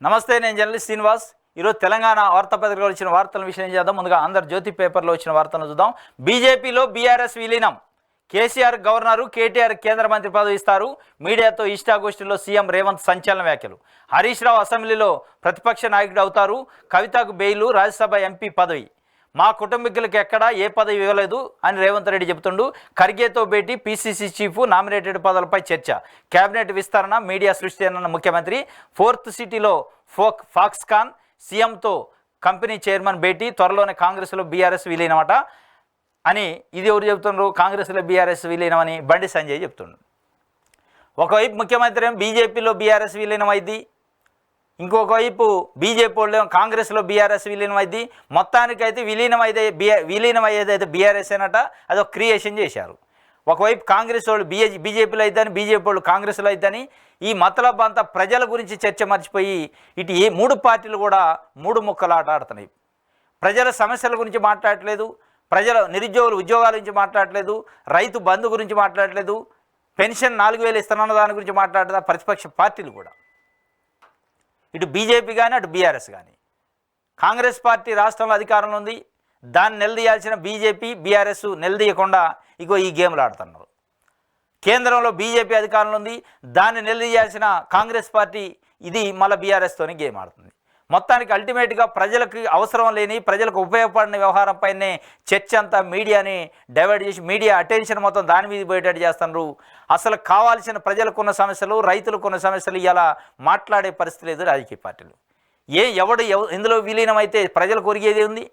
నమస్తే, నేను జర్నలిస్ట్ శ్రీనివాస్. ఈరోజు తెలంగాణ వార్తాపత్రికలో వచ్చిన వార్తల విషయం చేద్దాం. ముందుగా ఆంధ్రజ్యోతి పేపర్లో వచ్చిన వార్తలను చూద్దాం. బీజేపీలో బీఆర్ఎస్ విలీనం, కేసీఆర్ గవర్నరు, కేటీఆర్ కేంద్ర మంత్రి పదవి ఇస్తారు. మీడియాతో ఇష్టాగోష్ఠిలో సీఎం రేవంత్ సంచలన వ్యాఖ్యలు. హరీష్ రావు అసెంబ్లీలో ప్రతిపక్ష నాయకుడు అవుతారు. కవితకు బెయిలు, రాజ్యసభ ఎంపీ పదవి. మా కుటుంబీకులకు ఎక్కడా ఏ పదవి ఇవ్వలేదు అని రేవంత్ రెడ్డి చెబుతుండు. ఖర్గేతో భేటీ, పీసీసీ చీఫ్, నామినేటెడ్ పదవులపై చర్చ, కేబినెట్ విస్తరణ, మీడియా సృష్టి అన్న ముఖ్యమంత్రి. ఫోర్త్ సిటీలో ఫాక్స్కాన్, సీఎంతో కంపెనీ చైర్మన్ భేటీ. త్వరలోనే కాంగ్రెస్లో బీఆర్ఎస్ విలీనమట అని ఇది ఎవరు చెబుతున్నారు? కాంగ్రెస్లో బీఆర్ఎస్ విలీనమని బండి సంజయ్ చెప్తుండ్రు. ఒకవైపు ముఖ్యమంత్రి ఏమో బీజేపీలో బీఆర్ఎస్ విలీనం అయింది, ఇంకొక వైపు బీజేపీ వాళ్ళు కాంగ్రెస్లో బీఆర్ఎస్ విలీనం అయింది. మొత్తానికైతే విలీనం అయ్యేదైతే బీఆర్ఎస్ అనట, అదొక క్రియేషన్ చేశారు. ఒకవైపు కాంగ్రెస్ వాళ్ళు బీజేపీలో అయిద్దని, బీజేపీ వాళ్ళు కాంగ్రెస్లో అయిద్దని. ఈ మతలబ్ అంతా ప్రజల గురించి చర్చ మర్చిపోయి ఇటు ఏ మూడు పార్టీలు కూడా మూడు ముక్కలాట ఆడుతున్నాయి. ప్రజల సమస్యల గురించి మాట్లాడట్లేదు, ప్రజల నిరుద్యోగుల ఉద్యోగాల గురించి మాట్లాడట్లేదు, రైతు బంధు గురించి మాట్లాడట్లేదు, పెన్షన్ 4000 ఇస్తున్న దాని గురించి మాట్లాడదా ప్రతిపక్ష పార్టీలు కూడా. ఇటు బీజేపీ కానీ అటు బీఆర్ఎస్ కానీ. కాంగ్రెస్ పార్టీ రాష్ట్రంలో అధికారంలో ఉంది, దాన్ని నిలదీయాల్సిన బీజేపీ బీఆర్ఎస్ నిలదీయకుండా ఇగో ఈ గేమ్లు ఆడుతున్నారు. కేంద్రంలో బీజేపీ అధికారంలో ఉంది, దాన్ని నిలదీయాల్సిన కాంగ్రెస్ పార్టీ ఇది మళ్ళీ బీఆర్ఎస్తోని గేమ్ ఆడుతుంది. మొత్తానికి అల్టిమేట్గా ప్రజలకు అవసరం లేని, ప్రజలకు ఉపయోగపడిన వ్యవహారంపైనే చర్చ అంతా మీడియాని డైవర్ట్ చేసి మీడియా అటెన్షన్ మొత్తం దాని మీద పోయేటట్టు చేస్తున్నారు. అసలు కావాల్సిన ప్రజలకున్న సమస్యలు, రైతులకున్న సమస్యలు ఇలా మాట్లాడే పరిస్థితి లేదు రాజకీయ పార్టీలు. ఎవడు ఇందులో విలీనమైతే ప్రజలకు ఒరిగేది ఉంది?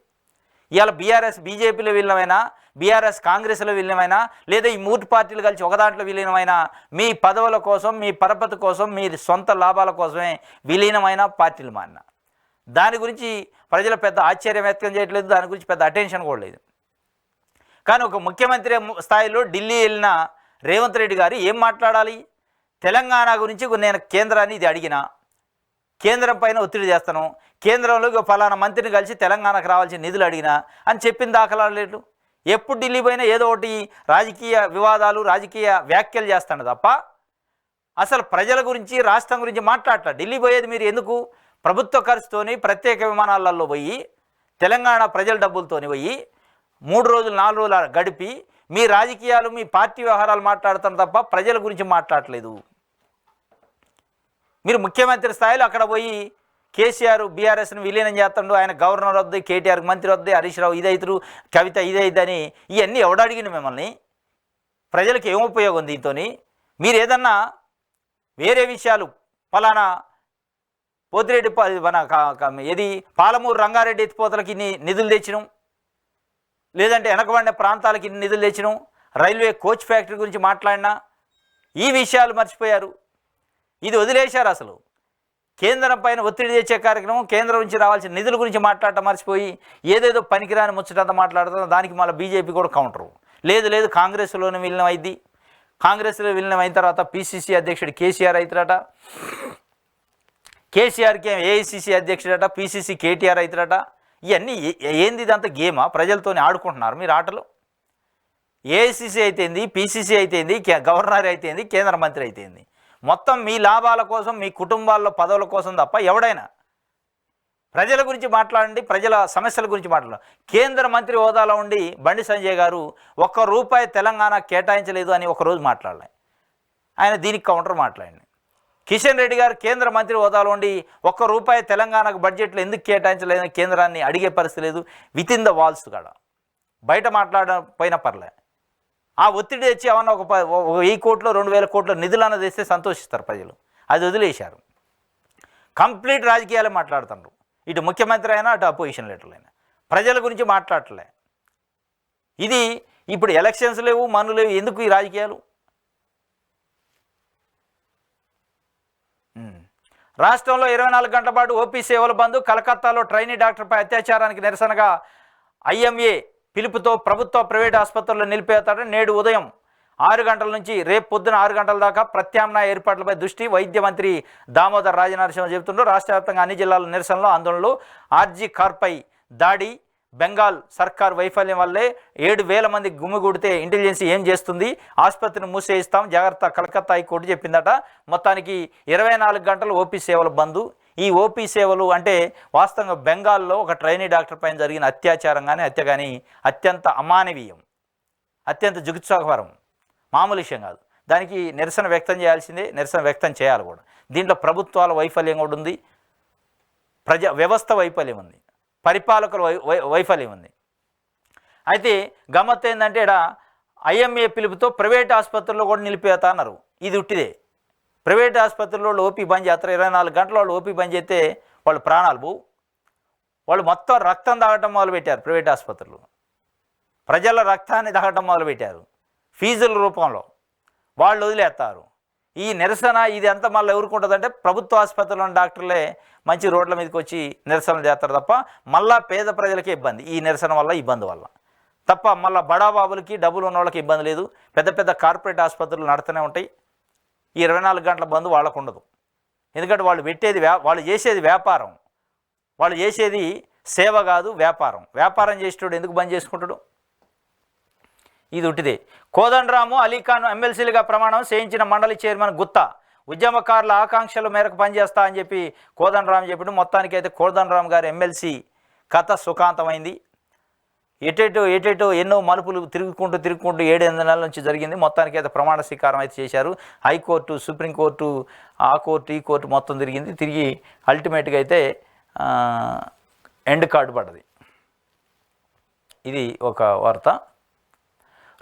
ఇవాళ బీఆర్ఎస్ బీజేపీలో విలీనమైనా, బీఆర్ఎస్ కాంగ్రెస్లో విలీనమైనా, లేదా ఈ మూడు పార్టీలు కలిసి ఒక దాంట్లో విలీనమైనా మీ పదవుల కోసం, మీ పరపతి కోసం, మీ సొంత లాభాల కోసమే విలీనమైన పార్టీలు మారిన. దాని గురించి ప్రజలు పెద్ద ఆశ్చర్యం వ్యక్తం చేయట్లేదు, దాని గురించి పెద్ద అటెన్షన్ కూడా లేదు. కానీ ఒక ముఖ్యమంత్రి స్థాయిలో ఢిల్లీ వెళ్ళిన రేవంత్ రెడ్డి గారు ఏం మాట్లాడాలి? తెలంగాణ గురించి నేను కేంద్రాన్ని ఇది అడిగినా, కేంద్రం పైన ఒత్తిడి చేస్తాను, కేంద్రంలో ఫలానా మంత్రిని కలిసి తెలంగాణకు రావాల్సిన నిధులు అడిగినా అని చెప్పిన దాఖలాలు. ఎప్పుడు ఢిల్లీ పోయినా ఏదో ఒకటి రాజకీయ వివాదాలు, రాజకీయ వ్యాఖ్యలు చేస్తాడు తప్ప అసలు ప్రజల గురించి, రాష్ట్రం గురించి మాట్లాడట. ఢిల్లీ పోయేది మీరు ఎందుకు? ప్రభుత్వ ఖర్చుతోని ప్రత్యేక విమానాలలో పోయి, తెలంగాణ ప్రజల డబ్బులతోని పోయి 3 రోజులు 4 రోజులు గడిపి మీ రాజకీయాలు, మీ పార్టీ వ్యవహారాలు మాట్లాడతారు తప్ప ప్రజల గురించి మాట్లాడలేదు. మీరు ముఖ్యమంత్రి స్థాయిలో అక్కడ పోయి కేసీఆర్ బీఆర్ఎస్ని విలీనం చేస్తాడు, ఆయన గవర్నర్ వద్దు, కేటీఆర్ మంత్రి వద్దు, హరీష్ రావు ఇదైతురు, కవిత ఇదైద్దని ఇవన్నీ ఎవడడిగిన మిమ్మల్ని? ప్రజలకు ఏం ఉపయోగం దీంతో? మీరు ఏదన్నా వేరే విషయాలు ఫలానా పోతిరెడ్డి మన ఏది పాలమూరు రంగారెడ్డి ఎత్తిపోతలకి ఇన్ని నిధులు తెచ్చినాం, లేదంటే వెనకబడిన ప్రాంతాలకి ఇన్ని నిధులు తెచ్చినాం, రైల్వే కోచ్ ఫ్యాక్టరీ గురించి మాట్లాడినా ఈ విషయాలు మర్చిపోయారు. ఇది వదిలేశారు. అసలు కేంద్రం పైన ఒత్తిడి తెచ్చే కార్యక్రమం, కేంద్రం నుంచి రావాల్సిన నిధుల గురించి మాట్లాడటం మర్చిపోయి ఏదేదో పనికిరాని ముచ్చటంతా మాట్లాడుతున్నా. దానికి మళ్ళీ బీజేపీ కూడా కౌంటరు. లేదు కాంగ్రెస్లోనే విలీనం అయింది, కాంగ్రెస్లో విలీనం అయిన తర్వాత పీసీసీ అధ్యక్షుడు కేసీఆర్ అవుతారట, కేసీఆర్కి ఏఐసీసీ అధ్యక్షుడట, పీసీసీ కేటీఆర్ అవుతారట. ఇవన్నీ ఏంది? ఇదంతా గేమా? ప్రజలతోనే ఆడుకుంటున్నారు మీరు ఆటలు. ఏఐసీసీ అయితేంది, పీసీసీ అయితేంది, గవర్నర్ అయితేంది, కేంద్ర మంత్రి అయితేంది, మొత్తం మీ లాభాల కోసం, మీ కుటుంబాల్లో పదవుల కోసం తప్ప ఎవడైనా ప్రజల గురించి మాట్లాడండి, ప్రజల సమస్యల గురించి మాట్లాడండి. కేంద్ర మంత్రి హోదాలో ఉండి బండి సంజయ్ గారు ₹1 తెలంగాణ కేటాయించలేదు అని ఒకరోజు మాట్లాడలే. ఆయన దీనికి కౌంటర్ మాట్లాడండి. కిషన్ రెడ్డి గారు కేంద్ర మంత్రి హోదాలో ఉండి ₹1 తెలంగాణకు బడ్జెట్లో ఎందుకు కేటాయించలేదని కేంద్రాన్ని అడిగే పరిస్థితి లేదు. విత్ ఇన్ ద వాల్స్ కాడ బయట మాట్లాడకపోయినా పర్లే. ఆ ఒత్తిడి తెచ్చి ఏమన్నా ఒక 1000 కోట్లు 2000 కోట్ల నిధులను తెస్తే సంతోషిస్తారు ప్రజలు. అది వదిలేశారు. కంప్లీట్ రాజకీయాలే మాట్లాడుతున్నారు. ఇటు ముఖ్యమంత్రి అయినా, అటు అపోజిషన్ లీడర్లు అయినా ప్రజల గురించి మాట్లాడలే. ఇది ఇప్పుడు ఎలక్షన్స్ లేవు, మన్ను లేవు, ఎందుకు ఈ రాజకీయాలు? రాష్ట్రంలో 24 గంటల పాటు ఓపీ సేవల బంద్. కలకత్తాలో ట్రైనీ డాక్టర్పై అత్యాచారానికి నిరసనగా ఐఎంఏ పిలుపుతో ప్రభుత్వ ప్రైవేట్ ఆసుపత్రుల్లో నిలిపేస్తాడని నేడు ఉదయం 6 గంటల నుంచి రేపు పొద్దున 6 గంటల దాకా ప్రత్యామ్నాయ ఏర్పాట్లపై దృష్టి. వైద్య మంత్రి దామోదర్ రాజనరసింహ చెబుతుండ్రు. రాష్ట్ర వ్యాప్తంగా అన్ని జిల్లాల నిరసనలో, ఆందోళనలు. ఆర్జీ కార్పై దాడి, బెంగాల్ సర్కార్ వైఫల్యం వల్లే 7,000 మంది గుమిగూడితే ఇంటెలిజెన్సీ ఏం చేస్తుంది? ఆసుపత్రిని మూసేయిస్తాం, జాగ్రత్త, కలకత్తా హైకోర్టు చెప్పిందట. మొత్తానికి 24 గంటలు ఓపీ సేవల బంద్. ఈ ఓపీ సేవలు అంటే వాస్తవంగా బెంగాల్లో ఒక ట్రైనీ డాక్టర్ పైన జరిగిన అత్యాచారం కానీ హత్య కానీ అత్యంత అమానవీయం, అత్యంత జుగుత్సాహకరం, మామూలు విషయం కాదు. దానికి నిరసన వ్యక్తం చేయాల్సిందే, నిరసన వ్యక్తం చేయాలి కూడా. దీంట్లో ప్రభుత్వాల వైఫల్యం కూడా ఉంది, వ్యవస్థ వైఫల్యం ఉంది, పరిపాలకుల వైఫల్యం ఉంది. అయితే గమ్మత్తు ఏంటంటే ఇక్కడ ఐఎంఏ పిలుపుతో ప్రైవేట్ ఆసుపత్రుల్లో కూడా నిలిపేతా అన్నారు. ఇది ఉట్టిదే. ప్రైవేట్ ఆసుపత్రుల్లో వాళ్ళు ఓపీ బంద్ చేస్తారు. 24 గంటలు వాళ్ళు ఓపీ బంద్ చేస్తే వాళ్ళు ప్రాణాలు పోవు. వాళ్ళు మొత్తం రక్తం తాగటం మొదలుపెట్టారు. ప్రైవేట్ ఆసుపత్రులు ప్రజల రక్తాన్ని తాగటం మొదలుపెట్టారు ఫీజుల రూపంలో. వాళ్ళు వదిలేస్తారు. ఈ నిరసన ఇది అంతా మళ్ళీ ఎవరికి ఉంటుందంటే ప్రభుత్వ ఆసుపత్రుల్లోని డాక్టర్లే మంచి రోడ్ల మీదకి వచ్చి నిరసనలు చేస్తారు తప్ప మళ్ళా పేద ప్రజలకే ఇబ్బంది. ఈ నిరసన వల్ల ఇబ్బంది వల్ల తప్ప మళ్ళీ బడాబాబులకి డబ్బులు ఉన్న వాళ్ళకి ఇబ్బంది లేదు. పెద్ద పెద్ద కార్పొరేట్ ఆసుపత్రులు నడుతూనే ఉంటాయి. ఈ 24 గంటల బంద్ వాళ్ళకు ఉండదు. ఎందుకంటే వాళ్ళు చేసేది వ్యాపారం, వాళ్ళు చేసేది సేవ కాదు, వ్యాపారం. వ్యాపారం చేసేటోడు ఎందుకు బంద్ చేసుకుంటాడు? ఇది ఉట్టిదే. కోదండరాము అలీఖాన్ ఎమ్మెల్సీలుగా ప్రమాణం చేయించిన మండలి చైర్మన్ గుత్తా ఉద్యమకారుల ఆకాంక్షల మేరకు పనిచేస్తా అని చెప్పి కోదండరాము చెప్పాడు. మొత్తానికైతే కోదండరాము గారి ఎమ్మెల్సీ కథ సుఖాంతమైంది. ఎటేటో ఎన్నో మలుపులు తిరుగుకుంటూ 7-8 నెలల నుంచి జరిగింది. మొత్తానికి అయితే ప్రమాణ స్వీకారం అయితే చేశారు. హైకోర్టు, సుప్రీంకోర్టు, ఆ కోర్టు, ఈ కోర్టు మొత్తం తిరిగింది. తిరిగి అల్టిమేట్గా అయితే ఎండ్ కార్డు పడ్డది. ఇది ఒక వార్త.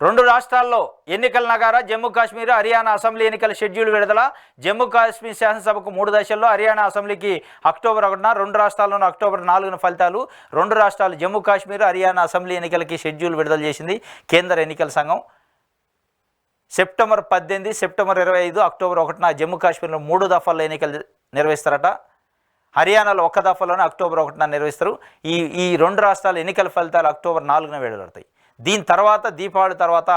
2 రాష్ట్రాల్లో ఎన్నికల నగారా. జమ్మూ కాశ్మీర్, హర్యానా అసెంబ్లీ ఎన్నికల షెడ్యూల్ విడుదల. జమ్మూ కాశ్మీర్ శాసనసభకు 3 దశల్లో, హర్యానా అసెంబ్లీకి అక్టోబర్ 1న, 2 రాష్ట్రాల్లోనూ అక్టోబర్ 4న ఫలితాలు. 2 రాష్ట్రాలు జమ్మూ కాశ్మీర్, హర్యానా అసెంబ్లీ ఎన్నికలకి షెడ్యూల్ విడుదల చేసింది కేంద్ర ఎన్నికల సంఘం. సెప్టెంబర్ 18, సెప్టెంబర్ 25, అక్టోబర్ 1న జమ్మూ కాశ్మీర్లో 3 దఫాల్లో ఎన్నికలు నిర్వహిస్తారట. హర్యానాలో 1 దఫాలోనే అక్టోబర్ 1న నిర్వహిస్తారు. ఈ 2 రాష్ట్రాల ఎన్నికల ఫలితాలు అక్టోబర్ 4న వెలువడతాయి. దీని తర్వాత దీపావళి తర్వాత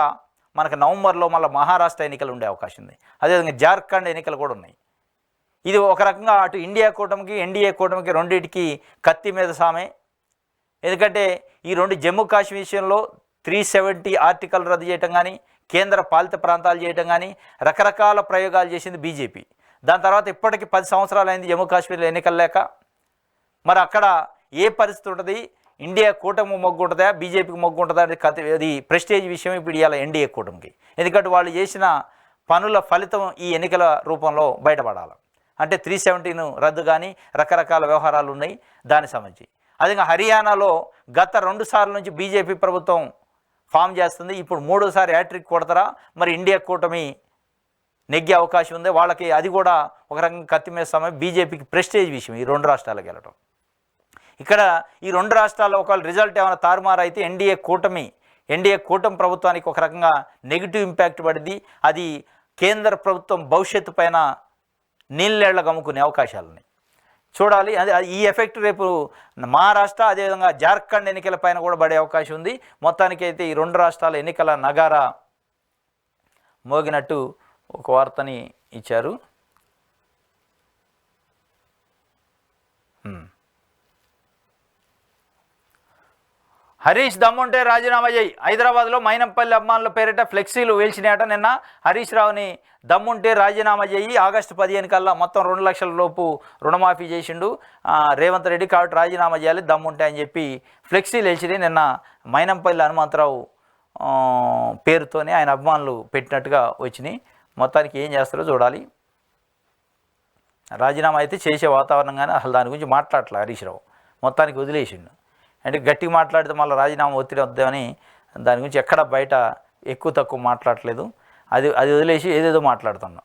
మనకు నవంబర్లో మళ్ళీ మహారాష్ట్ర ఎన్నికలు ఉండే అవకాశం ఉంది. అదేవిధంగా జార్ఖండ్ ఎన్నికలు కూడా ఉన్నాయి. ఇది ఒక రకంగా అటు ఇండియా కూటమికి, ఎన్డీఏ కూటమికి రెండింటికి కత్తి మీద సామే. ఎందుకంటే ఈ 2 జమ్మూ కాశ్మీర్ విషయంలో 370 ఆర్టికల్ రద్దు చేయటం కానీ, కేంద్ర పాలిత ప్రాంతాలు చేయటం కానీ రకరకాల ప్రయోగాలు చేసింది బీజేపీ. దాని తర్వాత ఇప్పటికీ 10 సంవత్సరాలు అయింది జమ్మూ కాశ్మీర్లో ఎన్నికలు లేక. మరి అక్కడ ఏ పరిస్థితి ఉంటుంది? ఇండియా కూటమి మొగ్గు ఉంటుందా, బీజేపీకి మొగ్గు ఉంటుందా? అది ప్రెస్టేజ్ విషయం ఇప్పుడు ఇవాళ ఎన్డీఏ కూటమికి. ఎందుకంటే వాళ్ళు చేసిన పనుల ఫలితం ఈ ఎన్నికల రూపంలో బయటపడాలి. అంటే 370ను రద్దు కానీ రకరకాల వ్యవహారాలు ఉన్నాయి దానికి సంబంధించి. అదే హర్యానాలో గత 2 సార్ల నుంచి బీజేపీ ప్రభుత్వం ఫామ్ చేస్తుంది. ఇప్పుడు 3వసారి హ్యాట్రిక్ కొడతారా? మరి ఇండియా కూటమి నెగ్గే అవకాశం ఉంది. వాళ్ళకి అది కూడా ఒక రకంగా కత్తి మీద సమయం. బీజేపీకి ప్రెస్టేజ్ విషయం ఈ 2 రాష్ట్రాలకు వెళ్ళటం. ఇక్కడ ఈ 2 రాష్ట్రాల్లో ఒకవేళ రిజల్ట్ ఏమైనా తారుమారు అయితే ఎన్డీఏ కూటమి ప్రభుత్వానికి ఒక రకంగా నెగిటివ్ ఇంపాక్ట్ పడింది. అది కేంద్ర ప్రభుత్వం భవిష్యత్తు పైన నీళ్ళేళ్ల గమ్ముకునే అవకాశాలు ఉన్నాయి. చూడాలి. అది ఈ ఎఫెక్ట్ రేపు మహారాష్ట్ర అదేవిధంగా జార్ఖండ్ ఎన్నికల పైన కూడా పడే అవకాశం ఉంది. మొత్తానికైతే ఈ 2 రాష్ట్రాల ఎన్నికల నగారా మోగినట్టు ఒక వార్తని ఇచ్చారు. హరీష్ దమ్ముంటే రాజీనామా చేయి. హైదరాబాద్లో మైనంపల్లి అభిమానుల పేరిట ఫ్లెక్సీలు వేల్చినాయట. నిన్న హరీష్ రావుని దమ్ముంటే రాజీనామా చేయి, ఆగస్టు 15 కల్లా మొత్తం 2 లక్షల లోపు రుణమాఫీ చేసిండు రేవంత్ రెడ్డి, కాబట్టి రాజీనామా చేయాలి దమ్ముంటే అని చెప్పి ఫ్లెక్సీలు వేల్చింది. నిన్న మైనంపల్లి హనుమంతరావు పేరుతోనే ఆయన అభిమానులు పెట్టినట్టుగా వచ్చినాయి. మొత్తానికి ఏం చేస్తారో చూడాలి. రాజీనామా అయితే చేసే వాతావరణం కానీ అసలు దాని గురించి మాట్లాడట్లే హరీష్ రావు. మొత్తానికి వదిలేసిండు. అంటే గట్టిగా మాట్లాడితే మళ్ళీ రాజీనామా ఒత్తిడి వద్దామని దాని గురించి ఎక్కడ బయట ఎక్కువ తక్కువ మాట్లాడట్లేదు. అది వదిలేసి ఏదేదో మాట్లాడుతున్నా.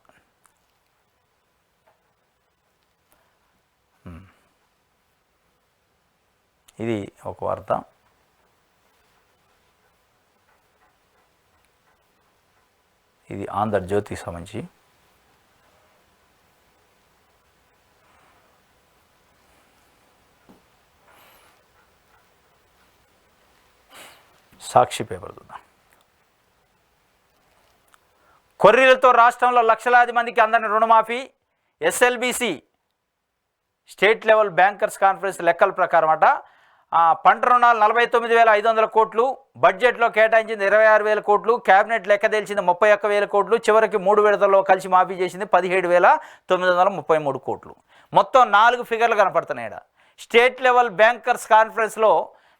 ఇది ఒక వార్త. ఇది ఆంధ్రజ్యోతికి సంబంధించి. సాక్షి పేపర్ చూద్దాం. కొర్రీలతో రాష్ట్రంలో లక్షలాది మందికి అందని రుణమాఫీ. SLBC state level bankers conference లెక్కల ప్రకారం అట పంట రుణాలు 49,500 కోట్లు, బడ్జెట్లో కేటాయించింది 26,000 కోట్లు, క్యాబినెట్ లెక్క తెలిసింది 31,000 కోట్లు, చివరికి 3 విడతల్లో కలిసి మాఫీ చేసింది 17,933 కోట్లు. మొత్తం 4 ఫిగర్లు కనపడుతున్నాయి ఈడ. స్టేట్ లెవెల్ బ్యాంకర్స్ కాన్ఫరెన్స్లో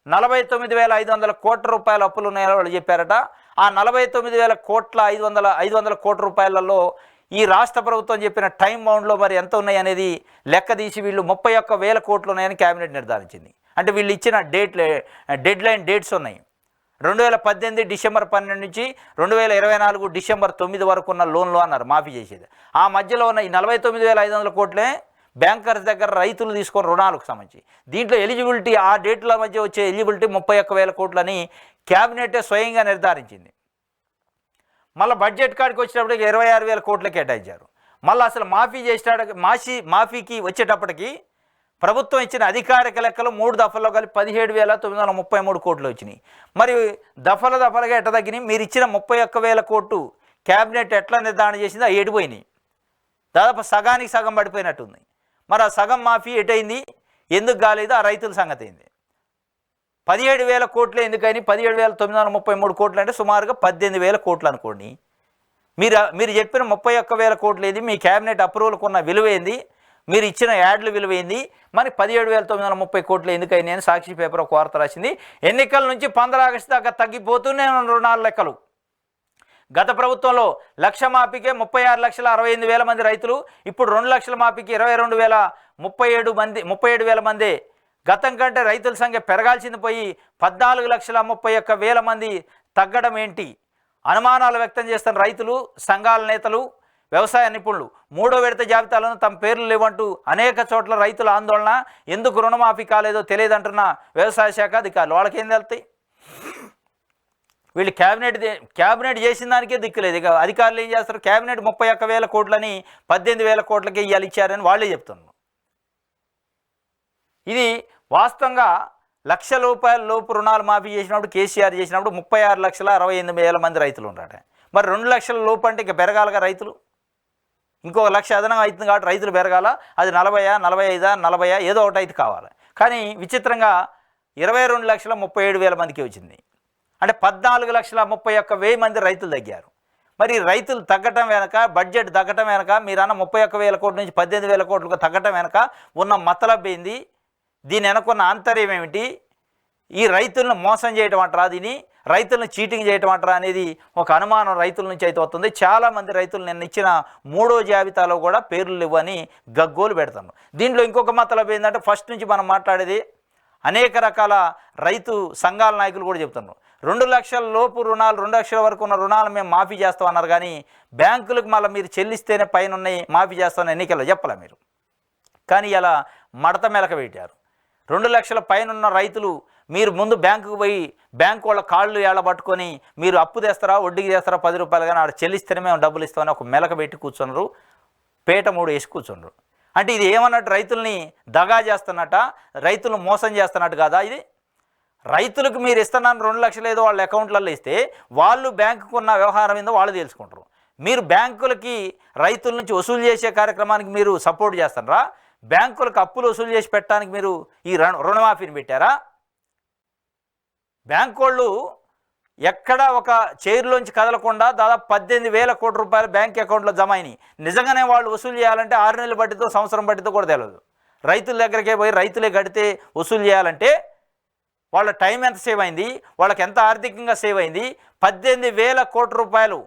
49,500 కోట్ల రూపాయల అప్పులు ఉన్నాయని వాళ్ళు చెప్పారట. ఆ 49,500 కోట్ల రూపాయలలో ఈ రాష్ట్ర ప్రభుత్వం చెప్పిన టైం బౌండ్లో మరి ఎంత ఉన్నాయి అనేది లెక్క తీసి వీళ్ళు 31,000 కోట్లు ఉన్నాయని క్యాబినెట్ నిర్ధారించింది. అంటే వీళ్ళు ఇచ్చిన డెడ్ లైన్ డేట్స్ ఉన్నాయి. 2018 డిసెంబర్ 12 నుంచి 2024 డిసెంబర్ 9 వరకు ఉన్న లోన్లు అన్నారు మాఫీ చేసేది. ఆ మధ్యలో ఉన్న ఈ 49,500 కోట్లే బ్యాంకర్స్ దగ్గర రైతులు తీసుకొని రుణాలకు సంబంధించి. దీంట్లో ఎలిజిబిలిటీ ఆ డేట్ల మధ్య వచ్చే ఎలిజిబిలిటీ 31,000 కోట్లని క్యాబినెటే స్వయంగా నిర్ధారించింది. మళ్ళీ బడ్జెట్ కాడికి వచ్చేటప్పటికి 26,000 కోట్లు కేటాయించారు. మళ్ళీ అసలు మాఫీకి వచ్చేటప్పటికి ప్రభుత్వం ఇచ్చిన అధికారిక లెక్కలు 3 దఫల్లో కలిపి 17,933 కోట్లు వచ్చినాయి. మరి దఫలుగా ఎట్ట తగ్గినాయి? మీరు ఇచ్చిన 31,000 కోట్లు క్యాబినెట్ ఎట్లా నిర్ధారణ చేసిందో అవి ఎడిపోయినాయి. దాదాపు సగానికి సగం పడిపోయినట్టుంది. మరి ఆ సగం మాఫీ ఎటైంది, ఎందుకు కాలేదు? ఆ రైతుల సంగతి అయింది. 17,000 కోట్లు ఎందుకని? 17,933 కోట్లు అంటే సుమారుగా 18,000 కోట్లు అనుకోండి. మీరు చెప్పిన 31,000 కోట్లు ఏది? మీ క్యాబినెట్ అప్రూవల్కి ఉన్న విలువ ఏంది? మీరు ఇచ్చిన యాడ్లు విలువ ఏంది? మరి 17,930 కోట్లు ఎందుకని అని సాక్షి పేపర్ ఒక వార్త రాసింది. ఎన్నికల నుంచి 15 ఆగస్టు దాకా తగ్గిపోతూనే రుణాల లెక్కలు. గత ప్రభుత్వంలో 1,00,000 మాఫీకే 36,68,000 మంది రైతులు, ఇప్పుడు 2,00,000 మాఫీకి 22,037 మంది. గతం కంటే రైతుల సంఖ్య పెరగాల్సింది పోయి 14,31,000 మంది తగ్గడం ఏంటి? అనుమానాలు వ్యక్తం చేస్తున్న రైతులు, సంఘాల నేతలు, వ్యవసాయ నిపుణులు. 3వ విడత జాబితాలను తమ పేర్లు లేవంటూ అనేక చోట్ల రైతుల ఆందోళన. ఎందుకు రుణమాఫీ కాలేదో తెలియదంటున్న వ్యవసాయ శాఖ అధికారులు. వాళ్ళకేం తెలుస్తాయి? వీళ్ళు క్యాబినెట్ చేసిన దానికే దిక్కులేదు. ఇక అధికారులు ఏం చేస్తారు? క్యాబినెట్ 31,000 కోట్లని 18,000 కోట్లకే ఇవాళ ఇచ్చారని వాళ్ళే చెప్తున్నారు. ఇది వాస్తవంగా ₹1,00,000 లోపు రుణాలు మాఫీ చేసినప్పుడు కేసీఆర్ చేసినప్పుడు 36,68,000 మంది రైతులు ఉన్నారట. మరి 2,00,000 లోపు అంటే ఇక పెరగాలిగా రైతులు. ఇంకో 1,00,000 అదనంగా అవుతుంది కాబట్టి రైతులు పెరగాల. అది 40, 45, 40 ఏదో ఒకటి అయితే కావాలి. కానీ విచిత్రంగా 22,37,000 మందికి వచ్చింది. అంటే 14,31,000 మంది రైతులు తగ్గారు. మరి రైతులు తగ్గటం వెనక, బడ్జెట్ తగ్గటం వెనక, మీరన్న 31,000 కోట్ల నుంచి 18,000 కోట్లకు తగ్గటం వెనక ఉన్న మతలబ్ ఏంది? దీని వెనకున్న ఆంతర్యం ఏమిటి? ఈ రైతులను మోసం చేయటం అంటారా, దీన్ని రైతులను చీటింగ్ చేయటం అంటారా అనేది ఒక అనుమానం రైతుల నుంచి అయితే వస్తుంది. చాలామంది రైతులు నిన్న ఇచ్చిన 3వ జాబితాలో కూడా పేర్లు ఇవ్వని గగ్గోలు పెడతాను. దీంట్లో ఇంకొక మతలబ్ ఏంటంటే, ఫస్ట్ నుంచి మనం మాట్లాడేది అనేక రకాల రైతు సంఘాల నాయకులు కూడా చెప్తున్నారు 2,00,000 లోపు రుణాలు, 2,00,000 వరకు ఉన్న రుణాలు మేము మాఫీ చేస్తామన్నారు. కానీ బ్యాంకులకు మళ్ళీ మీరు చెల్లిస్తేనే పైన ఉన్నాయి మాఫీ చేస్తామని ఎన్నికల్లో చెప్పలే మీరు. కానీ ఇలా మడత మెలక పెట్టారు. 2,00,000 పైన ఉన్న రైతులు మీరు ముందు బ్యాంకుకు పోయి బ్యాంకు వాళ్ళ కాళ్ళు ఏళ్ళబట్టుకొని మీరు అప్పు తెస్తారా, వడ్డీకి తెస్తారా, 10 రూపాయలు కానీ ఆడ చెల్లిస్తేనే మేము డబ్బులు ఇస్తామని ఒక మెలక పెట్టి కూర్చున్నారు. పేట 3 వేసి కూర్చున్నారు. అంటే ఇది ఏమన్నట్టు? రైతుల్ని దగా చేస్తున్నట్ట, రైతులను మోసం చేస్తున్నట్టు కాదా ఇది? రైతులకు మీరు ఇస్తున్నాను 2,00,000 ఏదో వాళ్ళ అకౌంట్లలో ఇస్తే వాళ్ళు బ్యాంకుకు ఉన్న వ్యవహారం ఏందో వాళ్ళు తెలుసుకుంటారు. మీరు బ్యాంకులకి రైతుల నుంచి వసూలు చేసే కార్యక్రమానికి మీరు సపోర్ట్ చేస్తున్నారా? బ్యాంకులకు అప్పులు వసూలు చేసి పెట్టడానికి మీరు ఈ రుణమాఫీని పెట్టారా? బ్యాంకు వాళ్ళు ఎక్కడ ఒక చైర్లోంచి కదలకుండా దాదాపు 18,000 కోట్ల రూపాయలు బ్యాంక్ అకౌంట్లో జమ అయినాయి. నిజంగానే వాళ్ళు వసూలు చేయాలంటే 6 నెలలు బట్టితో, సంవత్సరం బట్టితో కూడా తెలియదు. రైతుల దగ్గరికే పోయి రైతులే కడితే వసూలు చేయాలంటే వాళ్ళ టైం ఎంత సేవ్ అయింది, వాళ్ళకి ఎంత ఆర్థికంగా సేవ్ అయింది? 18,000 కోట్ల రూపాయలు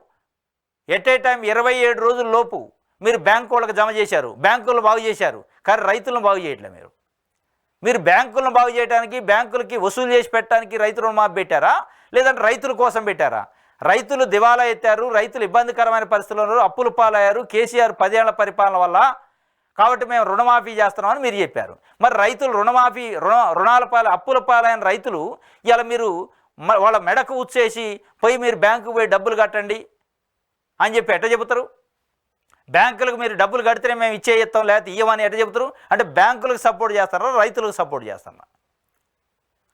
ఎట్ ఏ టైం 27 రోజుల లోపు మీరు బ్యాంకు వాళ్ళకి జమ చేశారు. బ్యాంకులను బాగు చేశారు, కానీ రైతులను బాగు చేయట్లేదు. మీరు బ్యాంకులను బాగు చేయడానికి, బ్యాంకులకి వసూలు చేసి పెట్టడానికి రైతు రుణమాఫీ పెట్టారా, లేదంటే రైతుల కోసం పెట్టారా? రైతులు దివాలా ఎత్తారు, రైతులు ఇబ్బందికరమైన పరిస్థితుల్లో అప్పుల పాలయ్యారు కేసీఆర్ 10 ఏళ్ల పరిపాలన వల్ల. కాబట్టి మేము రుణమాఫీ చేస్తున్నామని మీరు చెప్పారు. మరి రైతులు రుణాల పాల అప్పుల పాలైన రైతులు ఇలా మీరు వాళ్ళ మెడకు ఉచ్చేసి పోయి మీరు బ్యాంకుకు పోయి డబ్బులు కట్టండి అని చెప్పి ఎట్ట చెబుతారు? బ్యాంకులకు మీరు డబ్బులు కడితేనే మేము ఇచ్చేస్తాం, లేకపోతే ఇవ్వమని ఎట్ట చెబుతారు? అంటే బ్యాంకులకు సపోర్ట్ చేస్తారా, రైతులకు సపోర్ట్ చేస్తారా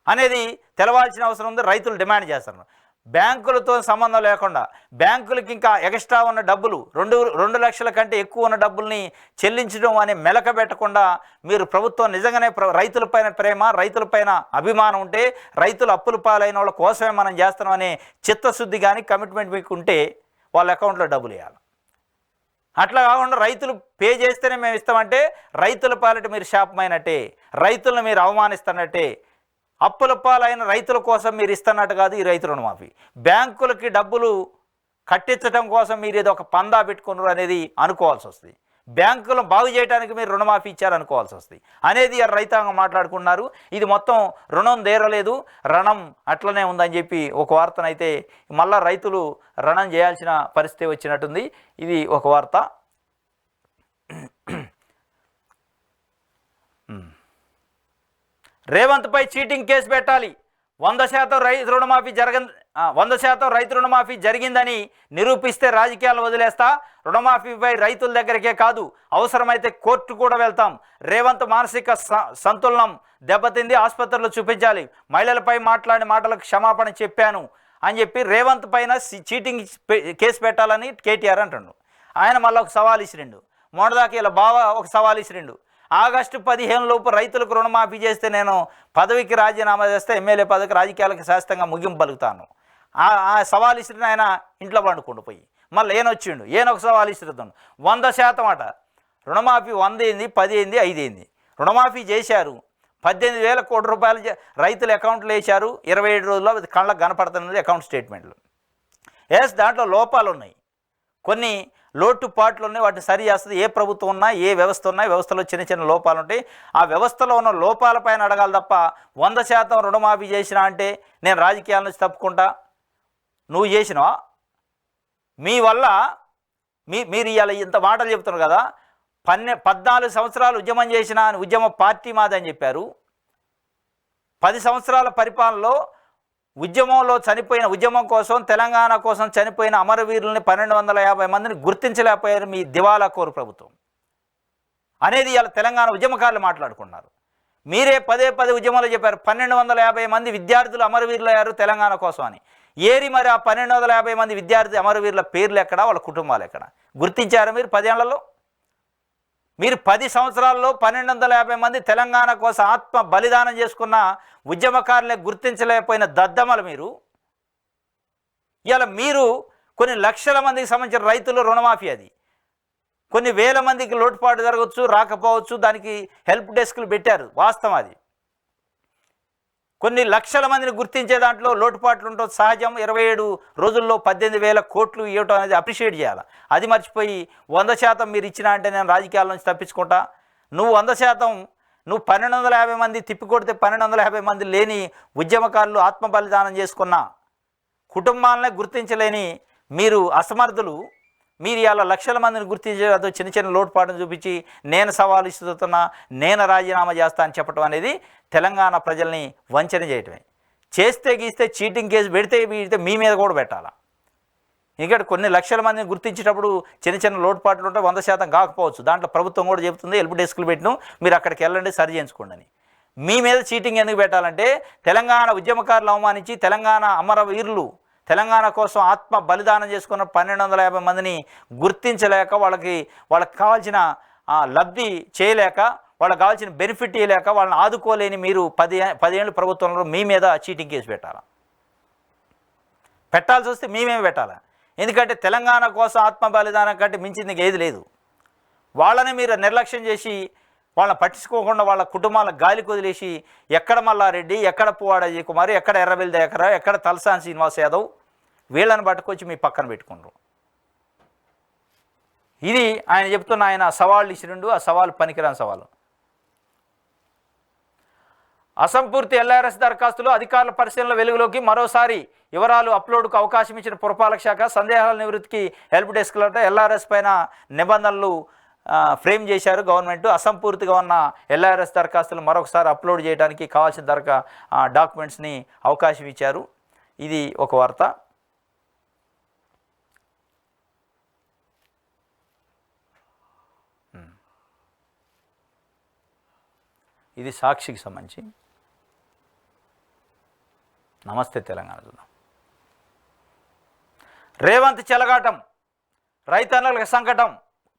అనేది తెలవాల్సిన అవసరం ఉంది. రైతులు డిమాండ్ చేస్తున్నారు. బ్యాంకులతో సంబంధం లేకుండా బ్యాంకులకి ఇంకా ఎక్స్ట్రా ఉన్న డబ్బులు 2,00,000 కంటే ఎక్కువ ఉన్న డబ్బుల్ని చెల్లించడం అనే మెలక పెట్టకుండా మీరు ప్రభుత్వం నిజంగానే రైతులపైన ప్రేమ, రైతులపైన అభిమానం ఉంటే, రైతులు అప్పుల పాలైన వాళ్ళ కోసమే మనం చేస్తున్నాం అనే చిత్తశుద్ధి కానీ కమిట్మెంట్ మీకు ఉంటే వాళ్ళ అకౌంట్లో డబ్బులు వేయాలి. అట్లా కాకుండా రైతులు పే చేస్తేనే మేము ఇస్తామంటే రైతుల పాలిట మీరు శాపమైనట్టే, రైతులను మీరు అవమానిస్తున్నట్టే. అప్పుల పాలైన రైతుల కోసం మీరు ఇస్తున్నట్టు కాదు ఈ రైతు రుణమాఫీ. బ్యాంకులకి డబ్బులు కట్టించడం కోసం మీరు ఏదో ఒక పందా పెట్టుకున్నారు అనేది అనుకోవాల్సి వస్తుంది. బ్యాంకులను బాగు చేయడానికి మీరు రుణమాఫీ ఇచ్చారనుకోవాల్సి వస్తుంది అనేది రైతాంగం మాట్లాడుకున్నారు. ఇది మొత్తం రుణం తీరలేదు, రణం అట్లనే ఉందని చెప్పి ఒక వార్తనైతే మళ్ళా రైతులు రణం చేయాల్సిన పరిస్థితి వచ్చినట్టుంది. ఇది ఒక వార్త. రేవంత్పై చీటింగ్ కేసు పెట్టాలి, 100% రైతు రుణమాఫీ జరిగిందని నిరూపిస్తే రాజకీయాలు వదిలేస్తా, రుణమాఫీపై రైతుల దగ్గరికే కాదు అవసరమైతే కోర్టు కూడా వెళ్తాం, రేవంత్ మానసిక సంతులనం దెబ్బతింది, ఆసుపత్రిలో చూపించాలి, మహిళలపై మాట్లాడిన మాటలకు క్షమాపణ చెప్పాను అని చెప్పి రేవంత్ పైన చీటింగ్ కేసు పెట్టాలని కేటీఆర్ అంటుండు. ఆయన మళ్ళీ ఒక సవాల్ ఇసిరిండు. మొన్నదాకా ఇలా బావ ఒక సవాల్ ఇసిరిండు. ఆగస్టు 15 లోపు రైతులకు రుణమాఫీ చేస్తే నేను పదవికి రాజీనామా చేస్తే ఎమ్మెల్యే పదవికి రాజకీయాలకు శాస్త్రంగా ముగింపు పలుకుతాను. ఆ సవాల్ ఇసిరిన ఆయన ఇంట్లో పండుకుంటూ పోయి మళ్ళీ ఏనొచ్చిండు, ఒక సవాల్ ఇస్తున్నాడు. 100% అట రుణమాఫీ 100 అయింది, 10 అయింది, 5 అయింది. రుణమాఫీ చేశారు, 18,000 కోట్ల రూపాయలు రైతుల అకౌంట్లు వేశారు. 27 రోజుల్లో అది కళ్ళకు కనపడుతున్నది అకౌంట్ స్టేట్మెంట్లు. దాంట్లో లోపాలు ఉన్నాయి, కొన్ని లోటుపాట్లు ఉన్నాయి, వాటిని సరి చేస్తుంది. ఏ ప్రభుత్వం ఉన్నా, ఏ వ్యవస్థ ఉన్నా, వ్యవస్థలో చిన్న చిన్న లోపాలు ఉంటాయి. ఆ వ్యవస్థలో ఉన్న లోపాలపైన అడగాలి తప్ప 100% రుణమాఫీ చేసినా అంటే నేను రాజకీయాల నుంచి తప్పుకుంటా. నువ్వు చేసినావా? మీ వల్ల మీరు ఇవాళ ఇంత మాటలు చెప్తున్నారు కదా, 14 సంవత్సరాలు ఉద్యమం చేసిన ఉద్యమ పార్టీ మాదని చెప్పారు. 10 సంవత్సరాల పరిపాలనలో ఉద్యమం కోసం తెలంగాణ కోసం చనిపోయిన అమరవీరుల్ని 1250 మందిని గుర్తించలేకపోయారు మీ దివాలా కోరు ప్రభుత్వం అనేది ఇలా తెలంగాణ ఉద్యమకారులు మాట్లాడుకున్నారు. మీరే పదే ఉద్యమంలో చెప్పారు 1250 మంది విద్యార్థులు అమరవీరులు అయ్యారు తెలంగాణ కోసం అని. మరి ఆ 1250 మంది విద్యార్థి అమరవీరుల పేర్లు ఎక్కడ, వాళ్ళ కుటుంబాలు ఎక్కడ గుర్తించారు మీరు 10 ఏళ్లలో? మీరు 10 సంవత్సరాల్లో 1250 మంది తెలంగాణ కోసం ఆత్మ బలిదానం చేసుకున్న ఉద్యమకారులే గుర్తించలేకపోయిన దద్దమలు మీరు. ఇలా మీరు కొన్ని లక్షల మందికి సంబంధించిన రైతులు రుణమాఫీ, అది కొన్ని వేల మందికి లోటుపాటు జరగవచ్చు, రాకపోవచ్చు, దానికి హెల్ప్ డెస్క్లు పెట్టారు, వాస్తవం అది. కొన్ని లక్షల మందిని గుర్తించే దాంట్లో లోటుపాట్లు ఉంటుంది సహజం. 27 రోజుల్లో 18,000 కోట్లు ఇవ్వటం అనేది అప్రిషియేట్ చేయాలి. అది మర్చిపోయి 100% మీరు ఇచ్చినా అంటే నేను రాజకీయాల నుంచి తప్పించుకుంటా. నువ్వు 100% నువ్వు 1250 మంది తిప్పికొడితే 1250 మంది లేని ఉద్యమకారులు ఆత్మ బలిదానం చేసుకున్న కుటుంబాలనే గుర్తించలేని మీరు అసమర్థులు. మీరు ఇలా లక్షల మందిని గుర్తించేదో చిన్న లోటుపాటును చూపించి నేను సవాలు ఇస్తున్నా, నేను రాజీనామా చేస్తా అని చెప్పడం అనేది తెలంగాణ ప్రజల్ని వంచన చేయటమే. చేస్తే గీస్తే చీటింగ్ కేసు పెడితే మీ మీద కూడా పెట్టాలా. ఎందుకంటే కొన్ని లక్షల మందిని గుర్తించేటప్పుడు చిన్న లోటుపాట్లు ఉంటే 100% కాకపోవచ్చు. దాంట్లో ప్రభుత్వం కూడా చెబుతుంది హెల్ప్ డెస్క్లు పెట్టిను, మీరు అక్కడికి వెళ్ళండి సరి చేయించుకోండి అని. మీ మీద చీటింగ్ ఎందుకు పెట్టాలంటే తెలంగాణ ఉద్యమకారులు అవమానించి తెలంగాణ అమరవీరులు తెలంగాణ కోసం ఆత్మ బలిదానం చేసుకున్న 1250 మందిని గుర్తించలేక వాళ్ళకి కావాల్సిన లబ్ధి చేయలేక వాళ్ళకి కావాల్సిన బెనిఫిట్ ఇవ్వలేక వాళ్ళని ఆదుకోలేని మీరు 10 ఏళ్ళు ప్రభుత్వంలో మీ మీద చీటింగ్ కేసు పెట్టాల్సి వస్తే మేమేమి పెట్టాలా? ఎందుకంటే తెలంగాణ కోసం ఆత్మ బలిదానం కంటే మించింది ఏది లేదు. వాళ్ళని మీరు నిర్లక్ష్యం చేసి వాళ్ళని పట్టించుకోకుండా వాళ్ళ కుటుంబాల గాలి కొదిలేసి ఎక్కడ మల్లారెడ్డి, ఎక్కడ పువ్వాడ అజయ్ కుమార్, ఎక్కడ ఎర్రబెల్లి దయాకర్, ఎక్కడ తలసాని శ్రీనివాస్ యాదవ్ వీళ్ళని పట్టుకొచ్చి మీ పక్కన పెట్టుకుంటారు. ఇది ఆయన చెప్తున్న ఆయన సవాళ్ళు ఇచ్చిరిండు. ఆ సవాలు పనికిరాని సవాలు. అసంపూర్తి ఎల్ఆర్ఎస్ దరఖాస్తులు అధికారుల పరిశీలన వెలుగులోకి. మరోసారి వివరాలు అప్లోడ్కు అవకాశం ఇచ్చిన పురపాలక శాఖ. సందేహాల నివృత్తికి హెల్ప్ డెస్క్లట ఎల్ఆర్ఎస్ పైన నిబంధనలు ఫ్రేమ్ చేశారు గవర్నమెంట్. అసంపూర్తిగా ఉన్న ఎల్ఆర్ఎస్ దరఖాస్తులు మరొకసారి అప్లోడ్ చేయడానికి కావాల్సిన డాక్యుమెంట్స్ని అవకాశం ఇచ్చారు. ఇది ఒక వార్త. ఇది సాక్షికి సంబంధించి. నమస్తే తెలంగాణ చూద్దాం. రేవంత్ చెలగాటం, రైతన్నలకు సంకటం.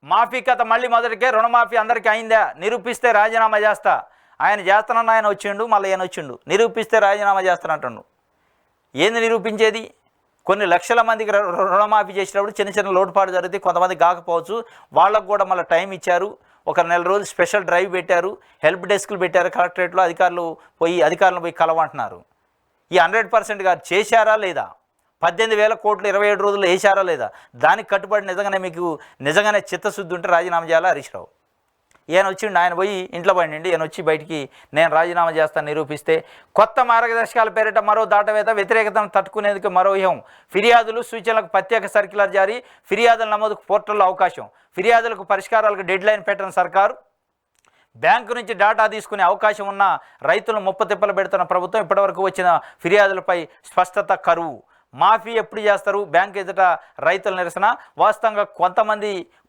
మాఫీ కథ మళ్ళీ మొదటికే. రుణమాఫీ అందరికీ అయిందా? నిరూపిస్తే రాజీనామా చేస్తా. ఆయన చేస్తానన్న ఆయన వచ్చిండు, మళ్ళీ ఆయన వచ్చిండు. నిరూపిస్తే రాజీనామా చేస్తానంటుండు. ఏంది నిరూపించేది? కొన్ని లక్షల మందికి రుణమాఫీ చేసినప్పుడు చిన్న చిన్న లోటుపాటు జరిగితే కొంతమంది కాకపోవచ్చు, వాళ్ళకు కూడా మళ్ళీ టైం ఇచ్చారు. ఒక నెల రోజులు స్పెషల్ డ్రైవ్ పెట్టారు, హెల్ప్ డెస్క్లు పెట్టారు కలెక్టరేట్లో. అధికారులను పోయి కలవంటున్నారు. ఈ 100% గారు చేశారా లేదా? 18,000 కోట్లు 27 రోజుల్లో వేశారా లేదా? దానికి కట్టుబడి నిజంగానే చిత్తశుద్ధి ఉంటే రాజీనామా చేయాలా హరీష్ రావు? ఈయన వచ్చిండు, ఆయన పోయి ఇంట్లో పడిండి, ఈయన వచ్చి బయటికి నేను రాజీనామా చేస్తాను నిరూపిస్తే కొత్త మార్గదర్శకాల పేరిట మరో దాటవేత, వ్యతిరేకతను తట్టుకునేందుకు మరో వ్యూహం, ఫిర్యాదులు సూచనలకు ప్రత్యేక సర్క్యులర్ జారీ, ఫిర్యాదుల నమోదుకు పోర్టల్లో అవకాశం, ఫిర్యాదులకు పరిష్కారాలకు డెడ్లైన్ పెట్టిన సర్కారు, బ్యాంకు నుంచి డేటా తీసుకునే అవకాశం ఉన్న రైతులను ముప్పతిప్పలు పెడుతున్న ప్రభుత్వం, ఇప్పటివరకు వచ్చిన ఫిర్యాదులపై స్పష్టత కరువు, మాఫీ ఎప్పుడు చేస్తారు, బ్యాంకు ఎదుట రైతుల నిరసన. వాస్తవంగా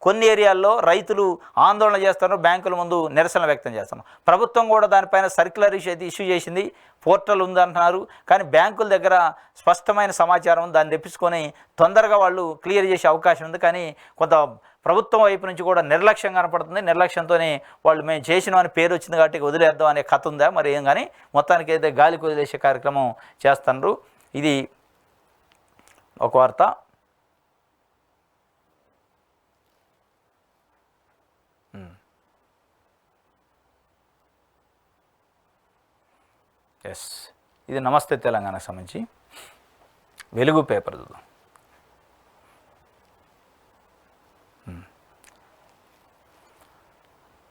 కొన్ని ఏరియాల్లో రైతులు ఆందోళన చేస్తున్నారు, బ్యాంకుల ముందు నిరసన వ్యక్తం చేస్తున్నారు. ప్రభుత్వం కూడా దానిపైన సర్క్యులర్ ఇష్యూ చేసింది, పోర్టల్ ఉందంటున్నారు. కానీ బ్యాంకుల దగ్గర స్పష్టమైన సమాచారం, దాన్ని తెప్పించుకొని తొందరగా వాళ్ళు క్లియర్ చేసే అవకాశం ఉంది. కానీ కొంత ప్రభుత్వం వైపు నుంచి కూడా నిర్లక్ష్యం కనపడుతుంది. నిర్లక్ష్యంతోనే వాళ్ళు మేము చేసినామని పేరు వచ్చింది కాబట్టి వదిలేద్దాం అనే కథ ఉందా మరి ఏం, కానీ మొత్తానికి అయితే గాలికి వదిలేసే కార్యక్రమం చేస్తున్నారు. ఇది ఒక వార్త. ఎస్, ఇది నమస్తే తెలంగాణకు సంబంధించి వెలుగు పేపర్ చూద్దాం.